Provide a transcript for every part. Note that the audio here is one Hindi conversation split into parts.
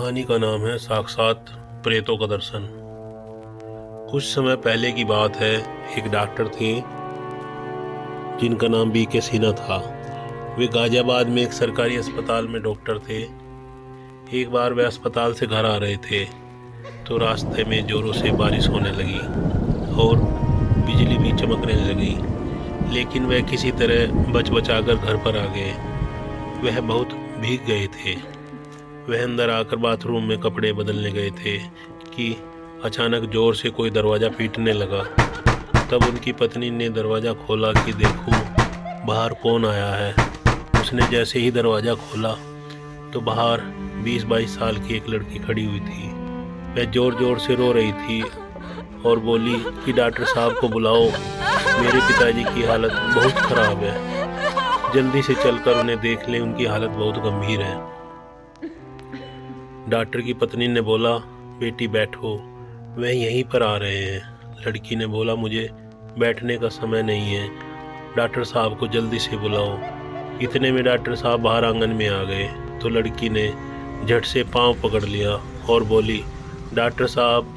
कहानी का नाम है साक्षात प्रेतों का दर्शन। कुछ समय पहले की बात है। एक डॉक्टर थे जिनका नाम बीके सिन्हा था। वे गाजियाबाद में एक सरकारी अस्पताल में डॉक्टर थे। एक बार वे अस्पताल से घर आ रहे थे तो रास्ते में जोरों से बारिश होने लगी और बिजली भी चमकने लगी, लेकिन वह किसी तरह बच बचाकर घर पर आ गए। वह बहुत भीग गए थे। वह अंदर आकर बाथरूम में कपड़े बदलने गए थे कि अचानक जोर से कोई दरवाज़ा पीटने लगा। तब उनकी पत्नी ने दरवाज़ा खोला कि देखूं बाहर कौन आया है। उसने जैसे ही दरवाज़ा खोला तो बाहर 20-22 साल की एक लड़की खड़ी हुई थी। वह ज़ोर ज़ोर से रो रही थी और बोली कि डॉक्टर साहब को बुलाओ, मेरे पिताजी की हालत बहुत ख़राब है, जल्दी से चलकर उन्हें देख लें, उनकी हालत बहुत गंभीर है। डॉक्टर की पत्नी ने बोला, बेटी बैठो, वह यहीं पर आ रहे हैं। लड़की ने बोला, मुझे बैठने का समय नहीं है, डॉक्टर साहब को जल्दी से बुलाओ। इतने में डॉक्टर साहब बाहर आंगन में आ गए तो लड़की ने झट से पांव पकड़ लिया और बोली, डॉक्टर साहब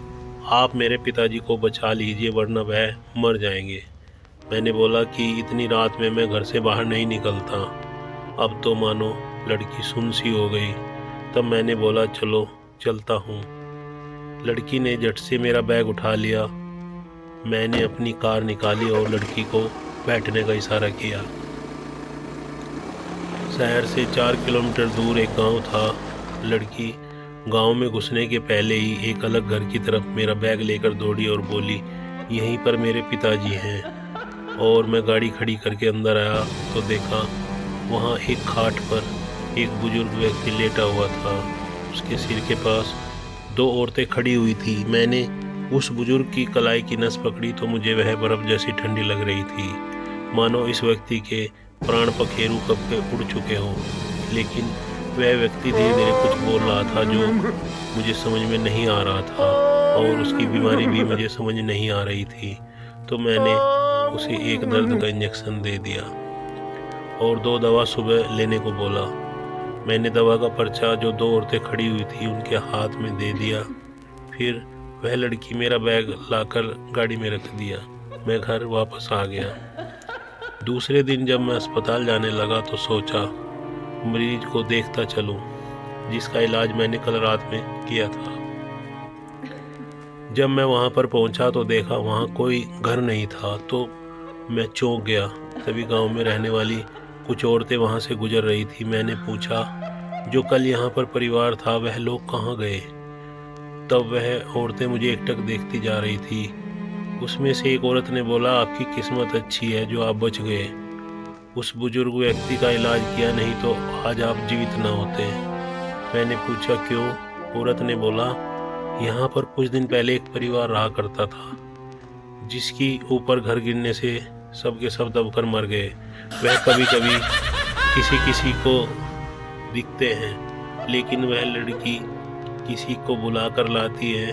आप मेरे पिताजी को बचा लीजिए वरना वह मर जाएंगे। मैंने बोला कि इतनी रात में मैं घर से बाहर नहीं निकलता। अब तो मानो लड़की सुन सी हो गई। तब मैंने बोला, चलो चलता हूँ। लड़की ने झट से मेरा बैग उठा लिया। मैंने अपनी कार निकाली और लड़की को बैठने का इशारा किया। शहर से 4 किलोमीटर दूर एक गांव था। लड़की गांव में घुसने के पहले ही एक अलग घर की तरफ मेरा बैग लेकर दौड़ी और बोली, यहीं पर मेरे पिताजी हैं। और मैं गाड़ी खड़ी करके अंदर आया तो देखा वहाँ एक खाट पर एक बुजुर्ग व्यक्ति लेटा हुआ था। उसके सिर के पास 2 औरतें खड़ी हुई थी। मैंने उस बुजुर्ग की कलाई की नस पकड़ी तो मुझे वह बर्फ जैसी ठंडी लग रही थी, मानो इस व्यक्ति के प्राण पखेरु कब के उड़ चुके हों। लेकिन वह व्यक्ति धीरे धीरे कुछ बोल रहा था जो मुझे समझ में नहीं आ रहा था और उसकी बीमारी भी मुझे समझ नहीं आ रही थी। तो मैंने उसे एक दर्द का इंजेक्शन दे दिया और 2 दवा सुबह लेने को बोला। मैंने दवा का पर्चा जो 2 औरतें खड़ी हुई थी उनके हाथ में दे दिया। फिर वह लड़की मेरा बैग लाकर गाड़ी में रख दिया। मैं घर वापस आ गया। दूसरे दिन जब मैं अस्पताल जाने लगा तो सोचा मरीज को देखता चलूं, जिसका इलाज मैंने कल रात में किया था। जब मैं वहां पर पहुंचा तो देखा वहां कोई घर नहीं था तो मैं चौंक गया। तभी गांव में रहने वाली कुछ औरतें वहां से गुजर रही थी। मैंने पूछा, जो कल यहाँ पर परिवार था वह लोग कहाँ गए? तब वह औरतें मुझे एकटक देखती जा रही थी। उसमें से एक औरत ने बोला, आपकी किस्मत अच्छी है जो आप बच गए। उस बुजुर्ग व्यक्ति का इलाज किया, नहीं तो आज आप जीवित न होते। मैंने पूछा, क्यों? औरत ने बोला, यहाँ पर कुछ दिन पहले एक परिवार रहा करता था जिसकी ऊपर घर गिरने से सबके सब दबकर मर गए। वह कभी कभी किसी किसी को दिखते हैं, लेकिन वह लड़की किसी को बुला कर लाती है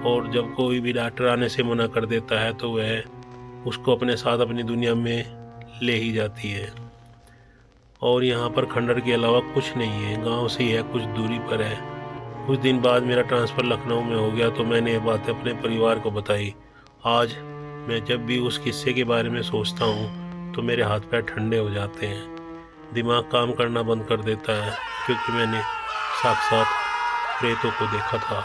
और जब कोई भी डॉक्टर आने से मना कर देता है तो वह उसको अपने साथ अपनी दुनिया में ले ही जाती है। और यहाँ पर खंडर के अलावा कुछ नहीं है, गांव से ही है, कुछ दूरी पर है। कुछ दिन बाद मेरा ट्रांसफ़र लखनऊ में हो गया तो मैंने ये बात अपने परिवार को बताई। आज मैं जब भी उस किस्से के बारे में सोचता हूँ तो मेरे हाथ पैर ठंडे हो जाते हैं, दिमाग काम करना बंद कर देता है, क्योंकि मैंने साक्षात प्रेतों को देखा था।